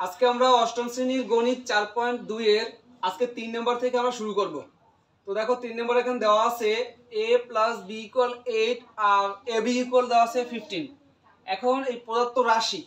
আজকে আমরা অষ্টম শ্রেণীর গণিত 4.2 এর আজকে 3 নম্বর থেকে আমরা শুরু করব। তো দেখো 3 নম্বর এখানে দেওয়া আছে a + b = 8 আর ab = দেওয়া আছে 15। এখন এই প্রদত্ত রাশি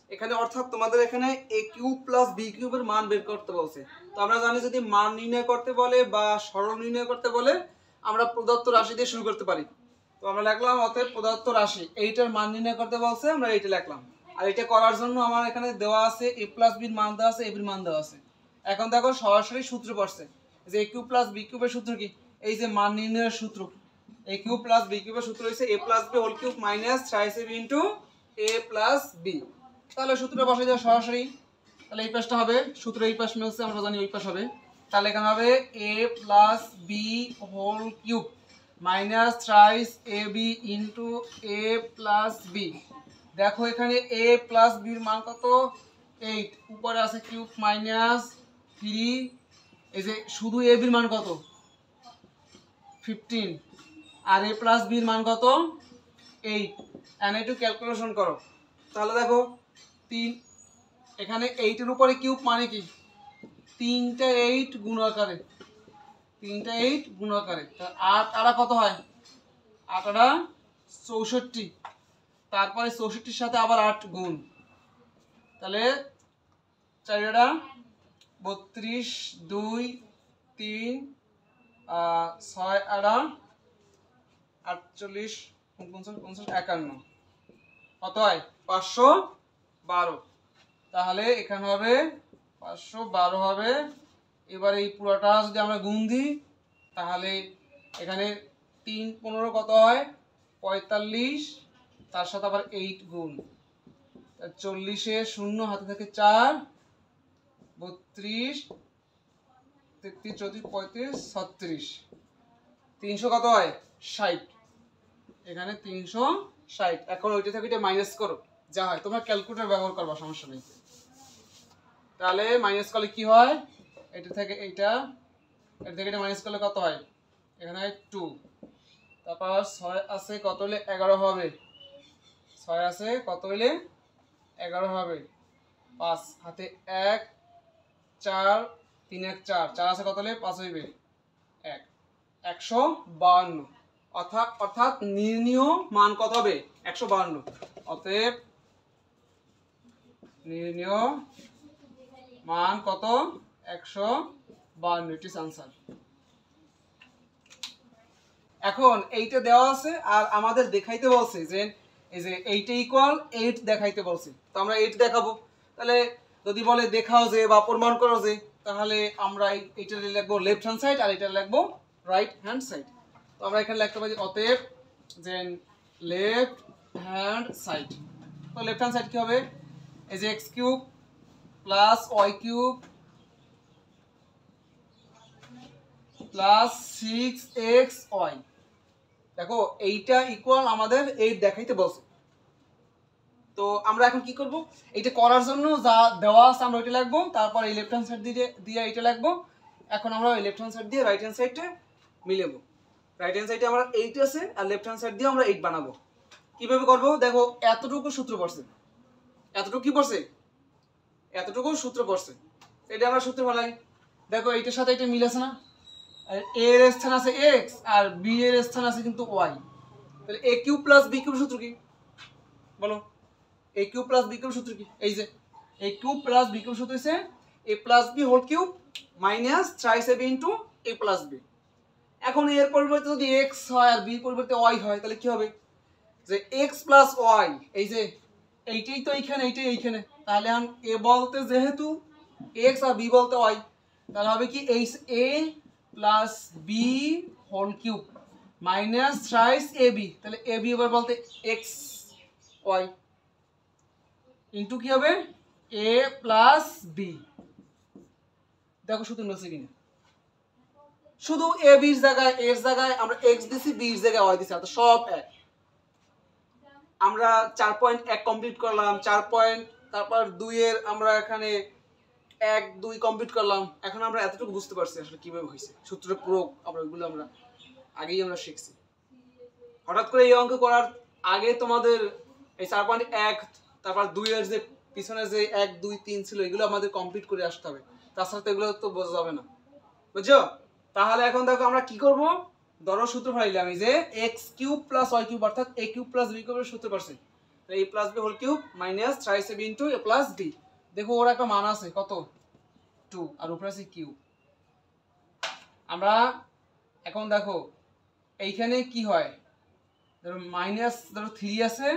এখানে অর্থাৎ তোমাদের এখানে a³ + b³ এর মান বের করতে বলছে। তো আমরা জানি যদি মান নির্ণয় করতে বলে বা সরল নির্ণয় করতে বলে আমরা প্রদত্ত রাশি দিয়ে শুরু করতে পারি। তো আমরা লিখলাম অতএব প্রদত্ত রাশি এইটার মান নির্ণয় করতে বলছে, আমরা এইটা লিখলাম। আর এটা করার জন্য আমার এখানে দেওয়া আছে a + b এর মান দেওয়া আছে, ab এর মান দেওয়া আছে। এখন দেখো সরাসরি সূত্র পড়ছে যে a³ + b³ এর সূত্র কি, এই যে মান নির্ণয়ের সূত্র a³ + b³ এর সূত্র হইছে a + b whole cube - 3ab * a + b। তাহলে সূত্রটা বসাই দাও সরাসরি। তাহলে এই পাশটা হবে সূত্র, এই পাশ মিলছে আমরা জানি ওই পাশ হবে। তাহলে এখানে হবে a + b whole cube - 3ab * a + b। দেখো এখানে a + b এর মান কত 8, উপরে আছে কিউব -3। এই যে শুধু ab এর মান কত 15 আর a + b এর মান কত 8। এখানে একটু ক্যালকুলেশন করো। তাহলে দেখো 3 এখানে 8 এর উপরে কিউব মানে কি 3টা 8 গুণ আকারে, 3টা 8 গুণ আকারে। 8 আর কত হয় 8 আর 64, তারপরে 64 সাথে আবার 8 গুণ, তাহলে 4 আর 32 2 3 6 আর 48 49 51, কত হয় 512। তাহলে এখানে হবে 512 হবে। এবার এই পুরোটা যদি আমরা গুণ দিই তাহলে এখানে 3 15 কত হয় 45, তার সাথে আবার 8 গুণ, 40 এ 0 হাতে থাকে 4 32 33 34 35 36, 300 কত হয় 60। এখানে 360। এখন ওইটা থেকে এটা মাইনাস করো যা হয়, তোমরা ক্যালকুলেটর ব্যবহার করবা সমস্যা নেই। তাহলে মাইনাস করলে কি হয়, এটা থেকে এটা এটা মাইনাস করলে কত হয় এখানে হয় 2, তারপর 6 আছে কত হলে 11 হবে, 6 আছে কত হলে 11 হবে, 5 হাতে 1 4 3 1 4, 4 আছে কত হলে 5 হইবে 1, 152। অর্থাৎ নির্ণীয় মান কত হবে 152। অতএব নির্ণীয় মান কত 152, ইট ইজ आंसर। এখন এইটা দেওয়া আছে আর আমাদের দেখাইতে বলছে যে এই যে এইটা ইকুয়াল 8 দেখাইতে বলছে। তো আমরা 8 দেখাবো। তাহলে যদি বলে দেখাও যে বা প্রমাণ করো যে, তাহলে আমরা এইটা লিখবো লেফট হ্যান্ড সাইড আর এটা লিখবো রাইট হ্যান্ড সাইড। তো আমরা এখানে লিখতে পারি অতএব যে লেফট হ্যান্ড সাইড। তো লেফট হ্যান্ড সাইড কি হবে, এই যে x³ + y³ + 6xy। দেখো এইটা ইকুয়াল আমাদের 8 দেখাইতে বলছে। তো আমরা এখন কি করব, এইটা করার জন্য যা দেওয়া আছে আমরা ওইটা লিখবো, তারপর এই লেফট হ্যান্ড সাইড দিয়ে এইটা লিখবো। এখন আমরা ওই লেফট হ্যান্ড সাইড দিয়ে রাইট হ্যান্ড সাইডটা মিলাবো। রাইট হ্যান্ড সাইডে আমার 8 আছে আর লেফট হ্যান্ড সাইড দিয়ে আমরা 8 বানাবো। কিভাবে করব, দেখো এতটুকু সূত্র পড়ছে, এতটুকু কি পড়ছে, এতটুকু সূত্র পড়ছে। এটা আমরা সূত্র বানাই। দেখো এইটার সাথে এটা মিল আছে না, আর a এর স্থান আছে x আর b এর স্থান আছে কিন্তু y। তাহলে a³ + b³ সূত্র কি বলো, a³ + b³ সূত্র কি, এই যে a³ + b³ সূত্র হইছে a + b whole cube - 3ab * a + b। এখন এর পরিবর্তে যদি x হয় আর b এর পরিবর্তে y হয় তাহলে কি হবে, যে x + y, এই যে এইটাই তো এইখানে, এইটাই এইখানে। তাহলে এখন a বলতে যেহেতু x আর b বলতে y, তাহলে হবে কি a + b whole cube - 3ab। তাহলে ab এবার বলতে x y ইনটু কি হবে a + b। দেখো সূত্র মিলছে কিনা, শুধু a b এর জায়গায় এর জায়গায় আমরা x দিছি, b এর জায়গায় y দিছি, তো সব এক। আমরা 4.1 কমপ্লিট করলাম, 4. তারপর 2 এর আমরা এখানে 1 2 কমপ্লিট করলাম। এখন আমরা এতটুকু বুঝতে পারছি আসলে কিভাবে হয়েছে সূত্রের প্রয়োগ, আমরা ওইগুলো আমরা আগেই আমরা শিখছি। হঠাৎ করে এই অঙ্ক করার আগে তোমাদের এই 4.1 তারপর 2 এর যে পিছনে যে 1 2 3 ছিল এগুলো আমাদের কমপ্লিট করে আসতে হবে, তাছাড়া তো এগুলো তো বোঝা যাবে না, বুঝছো? তাহলে এখন দেখো আমরা কি করব, ধরো সূত্র ফাইলাম এই যে x³ + y³ অর্থাৎ a³ + b³ এর সূত্র পাচ্ছি, a + b whole cube minus 3ab * a + b। দেখো ওর একটা মান আছে কত 2 আর উপরে আছে কিউব। আমরা এখন দেখো এইখানে কি হয়, ধরো মাইনাস ধরো 3 আছে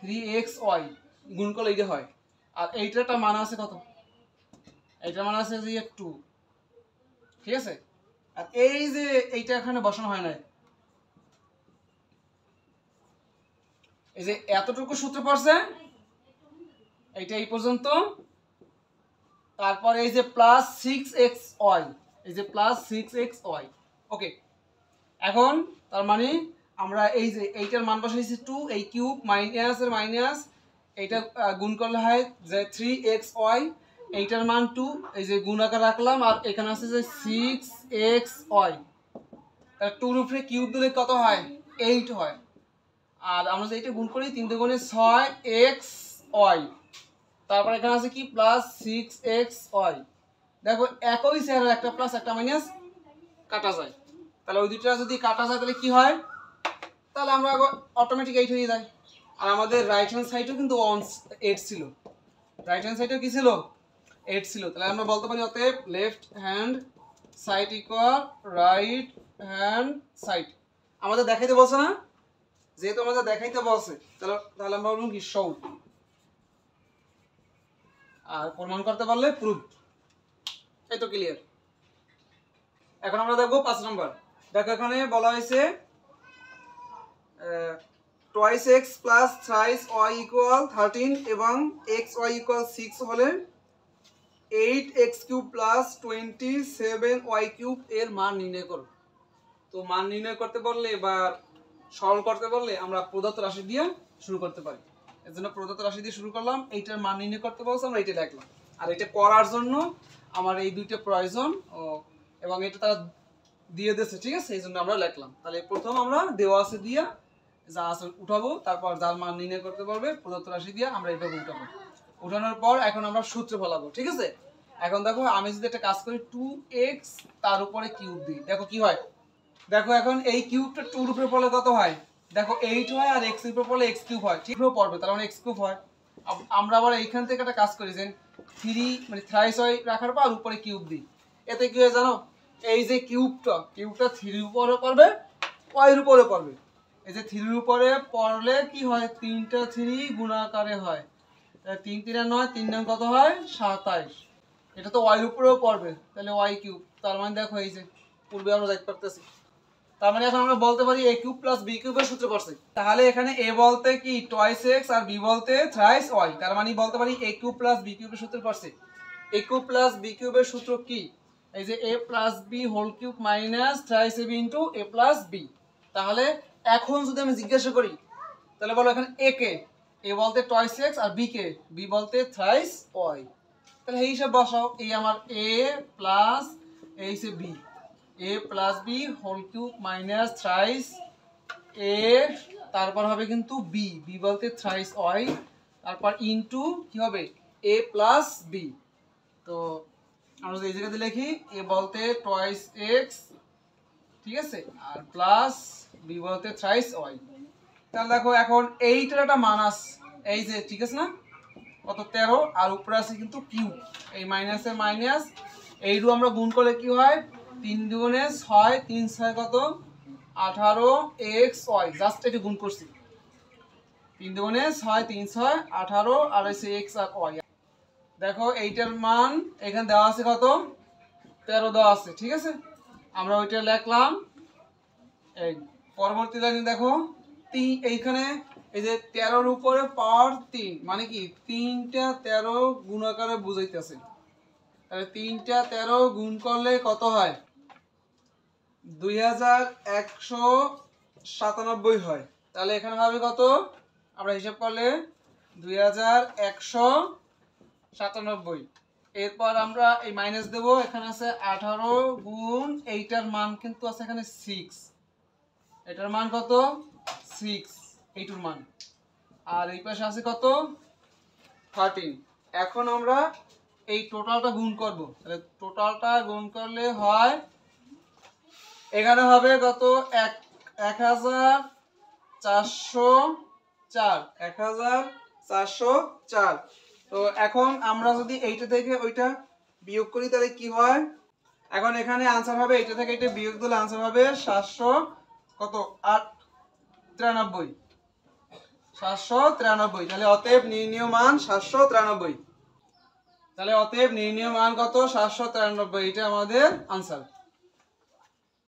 3xy গুণ করলে এইটা হয়, আর এইটার একটা মান আছে কত, এইটার মান আছে যে 2, ঠিক আছে? আর এই যে এইটা এখানে বসানো হয় না, এই যে এতটুকু সূত্র পড়ছে এইটা এই পর্যন্ত, তারপর এই যে +6xy, এই যে +6xy, ওকে। এখন তার মানে আমরা এই যে এইটার মান বসাইছি 2, এই কিউব মাইনাস এর মাইনাস এইটা গুণ করলে হয় যে 3xy, এইটার মান 2, এই যে গুণ আকার রাখলাম, আর এখানে আছে যে 6xy, তাহলে 2 এর উপরে কিউব দিলে কত হয় 8 হয়, আর আমরা যে এটা গুণ করি 3 দুগুণে 6xy, তারপর এখানে আছে কি +6xy। দেখো একই চেহারা একটা প্লাস একটা মাইনাস কাটা যায়, তাহলে ওই দুইটা যদি কাটা যায় তাহলে কি হয়, তাহলে আমরা অটোমেটিক 8 হয়ে যায়। আর আমাদের রাইট হ্যান্ড সাইডেও কিন্তু 8 ছিল, রাইট হ্যান্ড সাইডেও কি ছিল 8 ছিল, তাহলে আমরা বলতে পারি অতএব left hand side equal right hand side. আমাদের দেখাইতে বলছে না, যেহেতু আমাদের দেখাইতে বলছে তাহলে আমরা বলবো কি শো, আর প্রমাণ করতে পারলে প্রুফ। এই তো ক্লিয়ার। এখন আমরা দেখবো 5 নম্বর। দেখো এখানে বলা হয়েছে twice x plus thrice y equal 13 এবং xy equal 6 হলে 8x³ plus 27y³ এর মান নির্ণয় করো। তো মান নির্ণয় করতে বললে বা সরল করতে বললে আমরা প্রদত্ত রাশি দিয়ে শুরু করতে পারি, এর জন্য প্রদত্ত রাশি দিয়ে শুরু করলাম, এইটার মান নির্ণয় করতে বলছে আমরা এইটা লিখলাম, আর এটা করার জন্য আমার এই দুইটা প্রয়োজন এবং এটা তারা দিয়ে দিয়েছে, ঠিক আছে, এই জন্য আমরা লিখলাম। তাহলে প্রথম আমরা দেওয়া আছে দিয়া যা আছে উঠাবো, তারপর যার মান নির্ণয় করতে পারবে প্রদত্ত রাশি দিয়ে আমরা এইভাবে উঠাবো, উঠানোর পর এখন আমরা সূত্র ফলাবো, ঠিক আছে? এখন দেখো আমি যদি একটা কাজ করি 2x তার উপরে কিউব দিই, দেখো কি হয়, দেখো এখন এই কিউবটা 2 এর উপরে পড়লে কত হয়, দেখো 8 হয়, আর x এর উপরে পড়লে x³ হয়, ঠিক পড়বে, তার মানে x³ হয়। আমরা আবার এইখান থেকে একটা কাজ করি যে 3 মানে থ্রাইস y রাখার পর উপরে কিউব দিই, এতে কি হয় জানো, এই যে কিউবটা 3 এর উপরে পড়বে y এর উপরে পড়বে, এই যে 3 এর উপরে পড়লে কি হয় 3টা 3 গুণাকারে হয়, 3 3 9, 3 9 কত হয় 27, এটা তো y এর উপরেও পড়বে, তাহলে y³, তার মানে দেখো এই যে পূর্বে আমরা যাইতে পারতেছি, তার মানে এখন আমরা বলতে পারি a³ + b³ এর সূত্র পড়ছে, তাহলে এখানে a বলতে কি twice x আর b বলতে thrice y, তার মানে বলতে পারি a³ + b³ এর সূত্র পড়ছে। a³ + b³ এর সূত্র কি, এই যে a + b whole cube minus thrice ab * a + b। তাহলে এখন যদি আমি জিজ্ঞাসা করি তাহলে বলো এখানে a কে, a বলতে twice x আর b কে, b বলতে thrice y, তাহলে এই হিসাব বসাও, এই আমার a প্লাস এই সে b, a plus b whole cube minus thrice a, তারপর হবে কিন্তু b, b বলতে থ্রাইস y, তারপর ইনটু কি হবে a প্লাস b। তো আমরা এই জায়গাতে লিখি a বলতে টয়েস x, ঠিক আছে, আর প্লাস b বলতে থ্রাইস y। তাহলে দেখো এখন এইটার একটা মান আছে এই যে, ঠিক আছে না, কত 13, আর উপরে আছে কিন্তু কিউব, এই মাইনাসের মাইনাস, এইটু আমরা গুণ করলে কি হয় 3 দুগুণে 6, 3 6 কত 18xy, জাস্ট এটা গুণ করছি, 3 দুগুণে 6 3 6 18, আর হচ্ছে x আর y। দেখো এইটার মান এখানে দেওয়া আছে কত 13 দেওয়া আছে, ঠিক আছে, আমরা ওইটা লিখলাম। এই পরবর্তী লাইনে দেখো এইখানে এই যে 13 এর উপরে পাওয়ার 3 মানে কি 3টা 13 গুণ আকারে বুঝাইতেছে, তাহলে 3টা 13 গুণ করলে কত হয় 2197 হয়, তাহলে এখানে হবে কত, আমরা হিসাব করলে 2197। এরপর আমরা এই মাইনাস দেব, এখানে আছে 18 গুণ এইটার মান কিন্তু আছে এখানে 6, এটার মান কত 6, এইটার মান, আর এই পাশে আছে কত 13, এখন আমরা এই টোটালটা গুণ করব। তাহলে টোটালটা গুণ করলে হয়, এখানে হবে কত 1404, 1404। তো এখন আমরা যদি এইটা থেকে ওইটা বিয়োগ করি তাহলে কি হয়, এখন এখানে आंसर হবে এইটা থেকে এটা বিয়োগ দিলে आंसर হবে 700 কত 893, 793। তাহলে অতএব নির্ণীয় মান 793। তাহলে অতএব নির্ণীয় মান কত 793, এটা আমাদের आंसर।